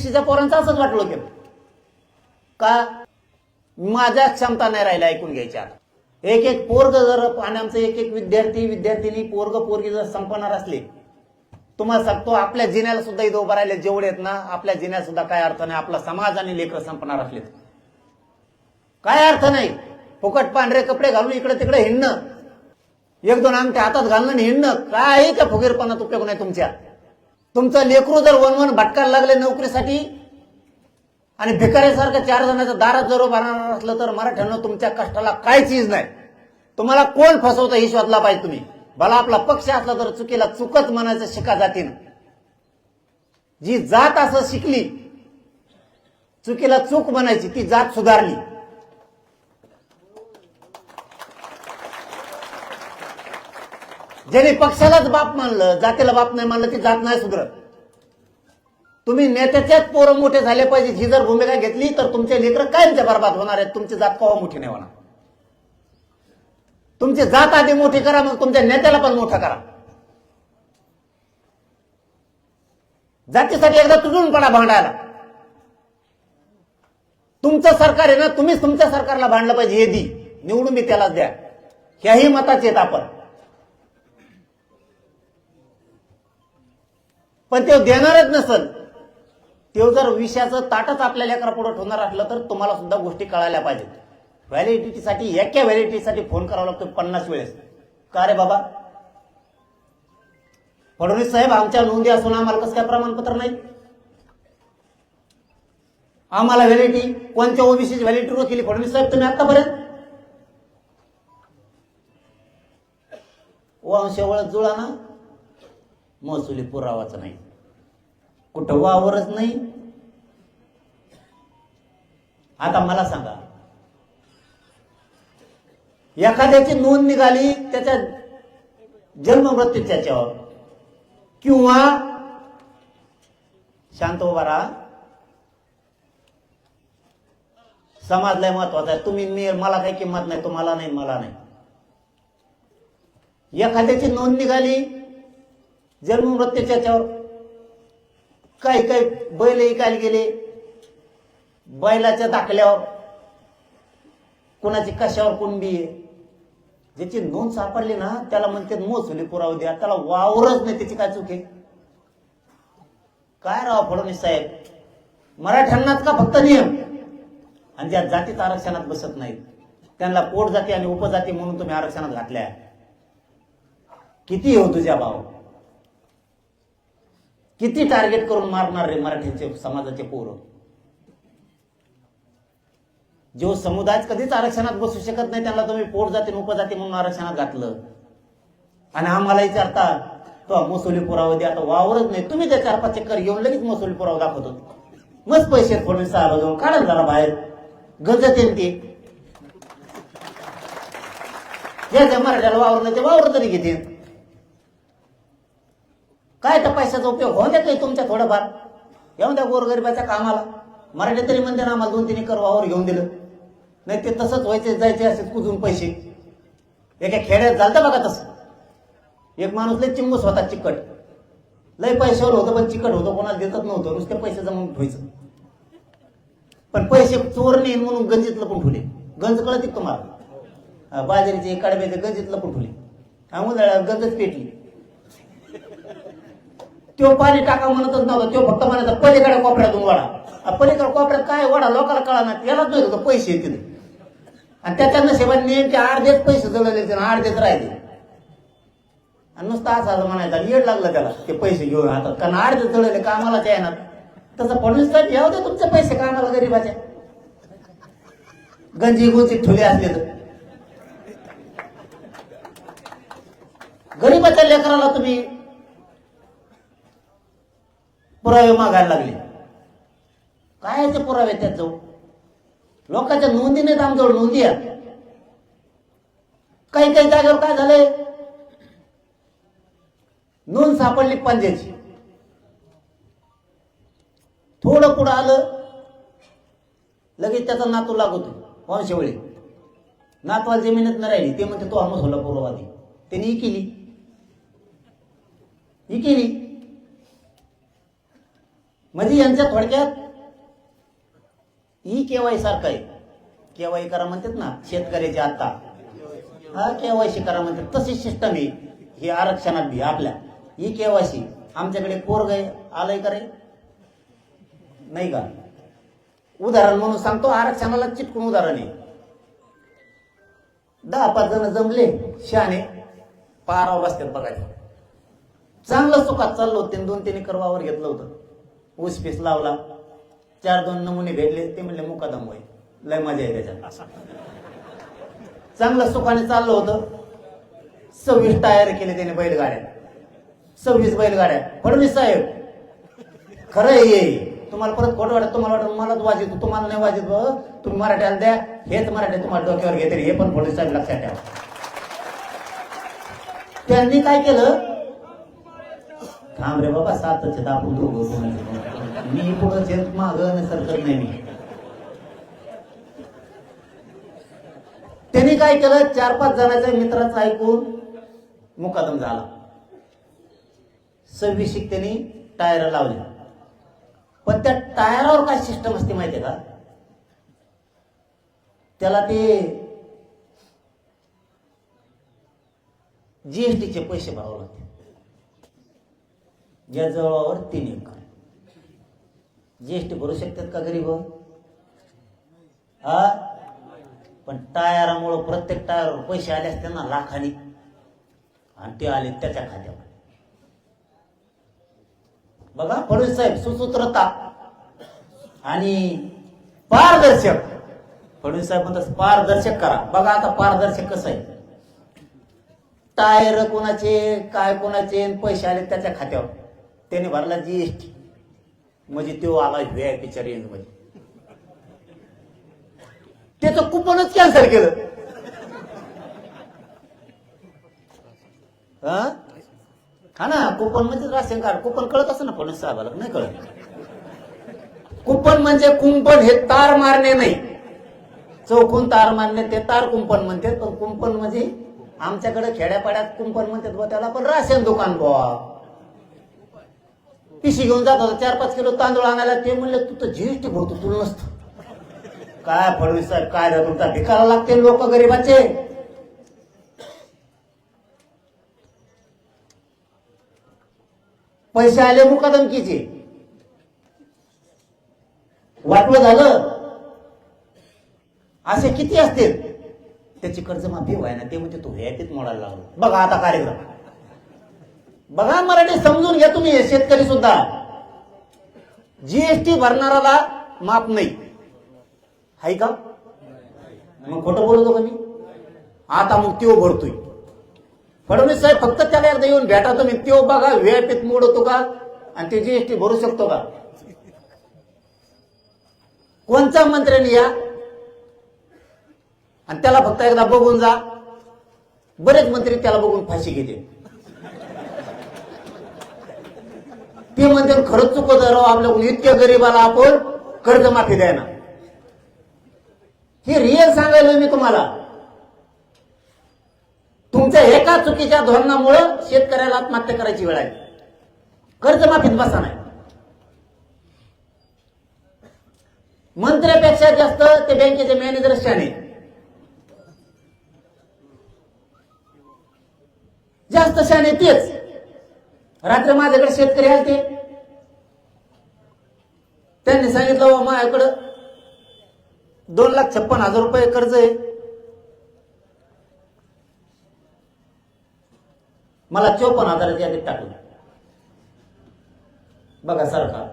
ओबीसीच्या पोरांचं असंच वाटलं गेलं का माझ्या क्षमता नाही राहिल्या ऐकून घ्यायच्या. एक एक पोरग जर आणि आमचं एक एक विद्यार्थिनी पोरग पोरगी जर संपणार असले, तुम्हाला सांगतो आपल्या जिन्याला सुद्धा इथं उभं राहिले जेवढे आहेत ना, आपल्या जिन्याला सुद्धा काय अर्थ नाही. आपला समाज आणि लेकर संपणार असले काय अर्थ नाही. फुकट पांढरे कपडे घालून इकडे तिकडे हिंडणं, एक दोन अंगठे हातात घालणं आणि हिंडणं, काय आहे त्या फुगीरपणात उपयोग नाही तुमच्या. तुमचं लेकरू जर वन भटकायला लागले नोकरीसाठी आणि भिकाऱ्यासारखं 4 जणांच्या दारात जर उभारणार असलं तर मराठ्यांना तुमच्या कष्टाला काय चीज नाही. तुम्हाला कोण फसवतं हे शोधला पाहिजे तुम्ही. भला आपला पक्ष असला तर चुकीला चुकच म्हणायचं शिका जातीनं. जी जात असं शिकली चुकीला चूक म्हणायची ती जात सुधारली. ज्याने पक्षालाच बाप मानलं जातीला बाप नाही मानलं ती जात नाही सुधरत. तुम्ही नेत्याच्याच पोरं मोठे झाले पाहिजे ही जर भूमिका घेतली तर तुमचे लेकर कायमचे बर्बाद होणार आहेत. तुमची जात कवा मोठी नाही होणार. तुमची जात आधी मोठी करा, मग तुमच्या नेत्याला पण मोठा करा. जातीसाठी एकदा तुटून पडा भांडायला. तुमचं सरकार आहे ना, तुम्हीच तुमच्या सरकारला भांडलं पाहिजे. हे निवडून मी त्यालाच द्या, ह्याही मताचे आहेत आपण. पण ते देणारच नसल, ते जर विषयाचं ताटच आपल्या लेकरा पुढे ठेवणार असलं तर तुम्हाला सुद्धा गोष्टी कळायला पाहिजेत. व्हॅलिडिटीसाठी एका व्हॅलिडिटीसाठी फोन करावा लागतो 50 वेळेस. का रे बाबा फडणवीस साहेब, आमच्या नोंदी असून आम्हाला कसं काय प्रमाणपत्र नाही? आम्हाला व्हॅलिडिटी कोणत्या ओबीसीची व्हॅलिडिटी केली फडणवीस साहेब तुम्ही आतापर्यंत? वंशावळच जुळा ना, महसुली पुरावाच नाही, कुठं वावरच नाही. आता मला सांगा, एखाद्याची नोंद निघाली त्याच्या जन्म मृत्यू त्याच्यावर, किंवा शांत उभा राहा, समाज लय महत्वाचा आहे. तुम्ही मी मला काही किंमत नाही, तुम्हाला नाही मला नाही. एखाद्याची नोंद निघाली जन्म मृत्यू त्याच्यावर, काही काही बैल ऐकायला गेले, बैलाच्या दाखल्यावर कोणाची कशावर कुणबी आहे, ज्याची नोंद सापडली ना त्याला म्हणते महसुली पुरावा द्या. त्याला वावरच नाही, त्याची काय चूक आहे? काय राव फडणवीस साहेब, मराठ्यांनाच का फक्त नियम? आणि ज्या जातीत आरक्षणात बसत नाहीत त्यांना पोट जाती आणि उपजाती म्हणून तुम्ही आरक्षणात घातल्या. किती हो तुझ्या भाव, किती टार्गेट करून मारणार रे मराठ्यांचे समाजाचे पोरं? जो समुदाय कधीच आरक्षणात बसू शकत नाही त्यांना तुम्ही पोट जाती उपजाती म्हणून आरक्षणात घातलं. आणि आम्हाला विचारता तो महसुली पुरावा द्या. आता वावरच नाही तुम्ही, त्या 4-5 चक्कर घेऊन लगेच महसुली पुरावा दाखवतो. मस्त पैसे फडणवीस साहेब जाऊन काढा जरा बाहेर, गजत येते ते ज्या मराठ्याला वावर नाही ते वावर तरी घेते. काय त्या पैशाचा उपयोग होऊ द्या काही तुमच्या थोडंफार, येऊन द्या गोरगरिबाच्या कामाला. मराठी तरी म्हणते ना आम्हाला 2-3 एकर वावर घेऊन दिलं, नाही ते तसंच व्हायचे जायचे असे कुजून पैसे. एका खेड्यात झालं बघा तसं. एक माणूस लय चिंबूस होता, चिकट, लय पैशावर होतं पण चिकट होतं, कोणाला देतच नव्हतं, नुसते पैसे जमवून ठेवायचं. पण पैसे चोर नेईन म्हणून गंजीत लपून ठेवले. गंज कळत तुम्हाला, बाजारीचे कडब्याचे गंजीत लपून ठेवले. उन्हाळ्यात गंजच पेटली. तो पाणी टाका म्हणतच नव्हता, तो फक्त म्हणायचा पलीकडे कोपऱ्यातून वडा. पलीकडे कोपऱ्यात काय वडा लोकांना कळा ना, यालाच नाही होतं पैसे येतील. आणि त्याच्या नशिबाने नेमके अर्धेच पैसे जळले, अर्धेच राहिले. आणि नुसतं असं म्हणायचा, येड लागलं त्याला ते पैसे घेऊन हातात, कारण अर्धे जळले कामाला येणार. तसं फडणवीस साहेब घ्याव दे तुमचे पैसे कामाला गरीबाच्या, गंजी गुंजी ठुले असले तर. गरीबाच्या लेकराला तुम्ही पुरावे मागायला लागले. काय ते पुरावे त्यात जाऊ? लोकांच्या नोंदी नाहीत आमच्यावर, नोंदी आहेत. काही काही जागेवर काय झालंय, नोंद सापडली पंजाची, थोडं पुढं आलं लगेच त्याचा नातू लागतो वंशवळी. नातवाला जमिनीत न राहिली, ते म्हणते तो आम्हाला सोलापूरवादी, त्यांनी ही केली. म्हणजे यांच्या थोडक्यात ई केवाय सारखं आहे. केवाय करा म्हणतात ना शेतकऱ्याचे आता, हा केवायसी करा म्हणतात, तशी सिस्टम आहे ही आरक्षणात बी आपल्या. ई केवायसी आमच्याकडे पोरग आलंय का रे? नाही का? उदाहरण म्हणून सांगतो, आरक्षणाला चिटकून उदाहरण आहे. 10-5 जण जमले शहाणे पारावर रस्त्यात बघायचं, चांगलं सुखात चाललो होते. 2-3 एकर वावर घेतलं होतं, ऊस पीस लावला, 4-2 नमुने भेटले, ते म्हणले मुकादम होय, लय मजा आहे त्याच्यात. चांगलं सुखाने चाललं होतं. 26 टायर केले त्याने बैलगाड्या, 26 बैलगाड्या. फडणवीस साहेब खरं आहे, तुम्हाला परत खोटं वाटत, तुम्हाला वाटत मलाच वाजित, तुम्हाला नाही वाजित, तुम्ही मराठ्याला द्या, हेच मराठी तुम्हाला डोक्यावर घेते, हे पण फडणवीस साहेब लक्षात ठेवा. त्यांनी काय केलं, थांब रे बाबा, 7चे दाखवून दोघं, मी पुढे माग सरकत नाही. मी त्यांनी काय केलं, 4-5 जणांच्या मित्राचं ऐकून मुकादम झाला. 26 त्यांनी टायर लावले. पण त्या टायरावर काय सिस्टम असते माहितीये का? त्याला ते जीएसटीचे पैसे भरावे लागते. ज्या जवळावर 3 एकर जीएसटी भरू शकतात का गरीब? हा, पण टायरामुळं प्रत्येक टायरवर पैसे आले असते ना लाखांनी, आणि ते आले त्याच्या खात्यावर. बघा, फडणवीस साहेब सुसूत्रता आणि पारदर्शक. फडणवीस साहेब म्हणतात पारदर्शक करा. बघा आता पारदर्शक कसं आहे, टायर कोणाचे काय कोणाचे, पैसे आले त्याच्या खात्यावर, त्याने भरला जीएसटी, म्हणजे तो आला व्हीआयपीच्या रेंज मध्ये. त्याचं कुपनच कॅन्सल केलं. हा ना, कुपन म्हणजे राशन कार्ड. कुपन कळत असं ना फडणवीस साहेबाला? नाही कळत. कुपन म्हणजे कुंपण, हे तार मारणे नाही, चौकून तार मारणे, ते तार कुंपण म्हणतात. पण कुंपण म्हणजे आमच्याकडे खेड्यापाड्यात कुंपण म्हणतात बुवा त्याला, पण राशन दुकान बुवा. पिशी घेऊन जात होता 4-5 किलो तांदूळ आणायला, ते म्हणले तू तर जीएसटी भरतो, तुला नसतं. काय फडणवीस साहेब, काय तुमचा भिकायला लागते लोक गरीबाचे. पैसे आले मुकादमकीचे, वाटलं झालं. असे किती असतील त्याची कर्जमाफी व्हायना, ते म्हणजे तू व्यापीत मोडायला लागलो. बघा आता कार्यक्रम, बघा मराठी समजून घ्या तुम्ही. हे शेतकरी सुद्धा जीएसटी भरणाराला माफ नाही, हाय का? मग खोटं बोलतो का मी? आता मग त्यो भरतोय. फडणवीस साहेब फक्त त्याला एकदा येऊन भेटा तुम्ही, त्यो बघा व्यापीत मोडतो का आणि ते जीएसटी भरू शकतो का? कोणत्या मंत्र्यांनी या आणि त्याला फक्त एकदा बघून जा. बरेच मंत्री त्याला बघून फाशी घेते. ते म्हणते खरंच चुकत राव आपल्याकडून, इतक्या गरीबाला आपण कर्जमाफी द्यायना. हे रिअल सांगायला मी तुम्हाला. तुमच्या एका चुकीच्या धोरणामुळे शेतकऱ्याला आत्महत्या करायची वेळ आहे. कर्जमाफीत बसा नाही. मंत्र्यापेक्षा जास्त ते बँकेचे मॅनेजर शाणे, जास्त शाणे तेच. रात्री माझ्याकडे शेतकरी आले, त्यांनी सांगितलं माझ्याकडं 2,56,000 रुपये कर्ज आहे, मला 54,000 यादीत टाकलं. बघा सरकार,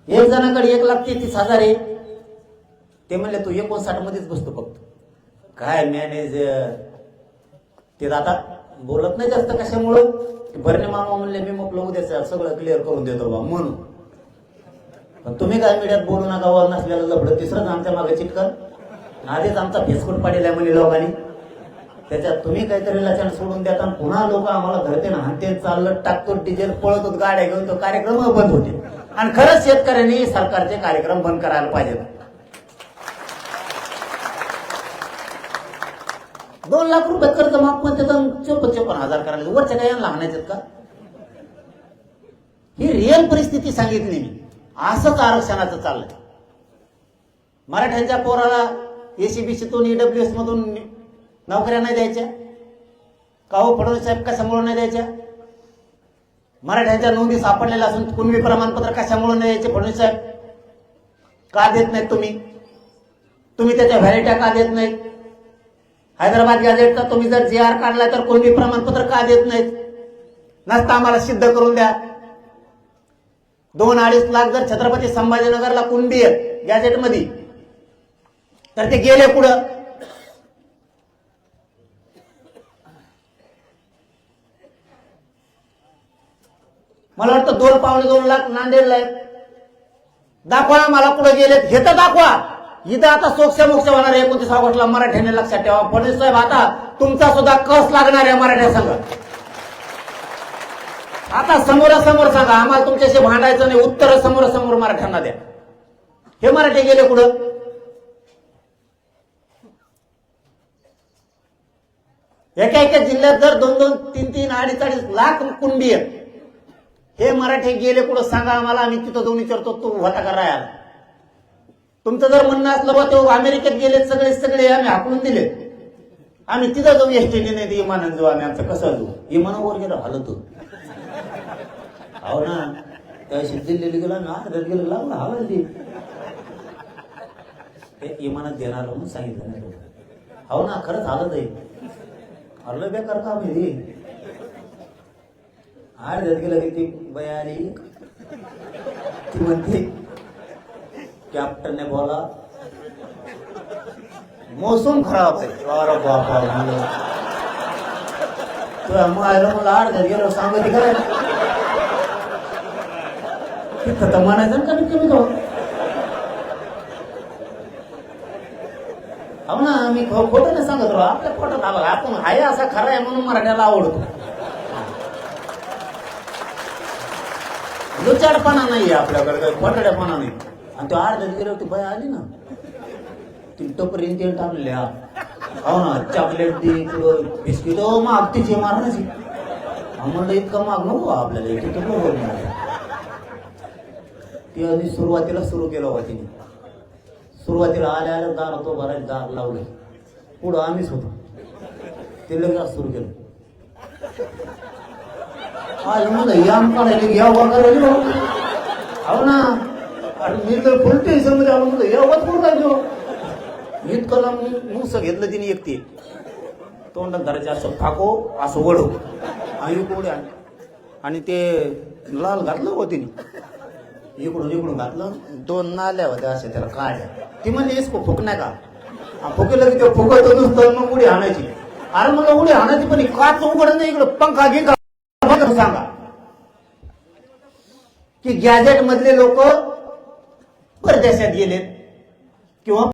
एक जणाकडे 1,33,000 आहे, ते म्हणले तू 59 मध्येच बसतो फक्त. काय मॅनेजर ते आता बोलत नाही जास्त. कशामुळं? भरणे मामा म्हणले मी मग उद्या सगळं क्लिअर करून देतो बा म्हणून. पण तुम्ही काय मीडियात बोलू नका, वर नसलेलं लफडं तिसरंच आमच्या मागे चिटकन. आधीच आमचा फेसकोट पाडलेला म्हणे लोकांनी, त्याच्यात तुम्ही काहीतरी लक्षण सोडून देता. पुन्हा लोक आम्हाला धरते ना, हाते चाललं टाकतो, डिझेल पळतो, गाड्या घेऊन तो कार्यक्रम बंद होते. आणि खरंच शेतकऱ्यांनी सरकारचे कार्यक्रम बंद करायला पाहिजेत. 2 लाख रुपये कर्ज माफ म्हणते, 54,000 करायला वरच्या काय यांना आणायचे का? ही रिअल परिस्थिती सांगितली मी. असंच आरक्षणाचं चाललंय. मराठ्यांच्या पोराला एसीबीसीतून ईडब्ल्यूएस मधून नोकऱ्या नाही द्यायच्या का हो फडणवीस साहेब? कशामुळे नाही द्यायच्या? मराठ्यांच्या नोंदी सापडलेल्या असून कुणबी प्रमाणपत्र कशामुळे नाही द्यायचे फडणवीस साहेब? का देत नाहीत तुम्ही? तुम्ही त्याच्या व्हॅलिट्या का देत नाहीत? हैदराबाद गॅझेटचा तुम्ही जर JR काढला तर कुणबी प्रमाणपत्र का देत नाहीत? नसता आम्हाला सिद्ध करून द्या. 2-2.5 लाख जर छत्रपती संभाजीनगरला कुणबी आहे गॅझेटमध्ये तर ते गेले कुठं? मला वाटतं 2.2 लाख नांदेडला आहेत. दाखवा मला कुठे गेलेत, हे तर दाखवा. इथं आता सोक्ष होणार आहे 29 ऑगस्टला. मराठ्याने लक्षात ठेवा. फडणवीस साहेब आता तुमचा सुद्धा कस लागणार आहे मराठ्या संघ. आता समोरासमोर सांगा, आम्हाला तुमच्याशी भांडायचं नाही. उत्तर समोरासमोर मराठ्यांना द्या. हे मराठे गेले कुठं? एका एका जिल्ह्यात जर 2-2, 3-3, 2.5 लाख कुणबी आहेत. हे मराठे गेले कुठं सांगा आम्हाला. आम्ही तिथं जाऊन विचारतो तू होता का राहायला. तुमचं जर म्हणणं असलं बा ते अमेरिकेत गेले सगळे आम्ही हाकलून दिले. आम्ही तिथं जाऊ एसटीने नाही विमानानं जाऊ. आम्ही आमचं कसं जाऊ? विमानावर गेलो हालतो. हो ना, त्याशी दिल्लीला गेलो ना, गेलो लागला हवाल ती विमानात देणार म्हणून सांगितलं नाही. हो ना, खरंच हालत आहे. हरलं बेकार का मी अर्ध्यात गेलं की ती बयाली ती म्हणते कॅप्टनने बोला मौसम खराब आहे. अरे बापा, तुला मला अर्ध्यात गेलो सांगते काय तिथं तर म्हणायचं ना कमीत कमी तो. हो ना, मी खोटं नाही सांगत राहू. आपल्या पोटात आला आपण आहे असा खरा आहे म्हणून मराठ्याला आवडतो. लुचाडपणा नाहीये आपल्याकडे, काही खोटाड्यापणा नाही. आणि तो अर्ध्यात गेलो ती बाय आली ना, ती टपरीन तेल टाकलेल्या. हो ना, चॉकलेट ती बिस्किट मागतीची मारण्याची. म्हणलं इतकं माग नको आपल्याला, इथे ती आधी सुरुवातीला सुरू केलं होता तिने. सुरुवातीला आल्या दार तो भरायला दार लावले. पुढं आम्हीच होतो. ते लगेच सुरू केलं. आज मला याम काढायला घ्या वगैरे. हो ना, आणि मी तर फुल टेन्शन मध्ये आलो. म्हणलं यावत कोण काय घेऊ. इतकं मुस घेतलं तिने एकटी. तोंडात धरायचे असं फाको असं वडू आणि कोड्या आणि ते लाल घातलं हो तिने. इकडून घातलं. 2 नाल्या होत्या अशा त्याला काढ्या. ती म्हणजे इसको फुकण्या का फुकेलं की ते फुकत नुसतं मग उडी आणायची. अरे मला उडी आणायची पण काच उघड नाही. इकडं पंखा घे का सांगा की गॅजेट मधले लोक परदेशात गेलेत किंवा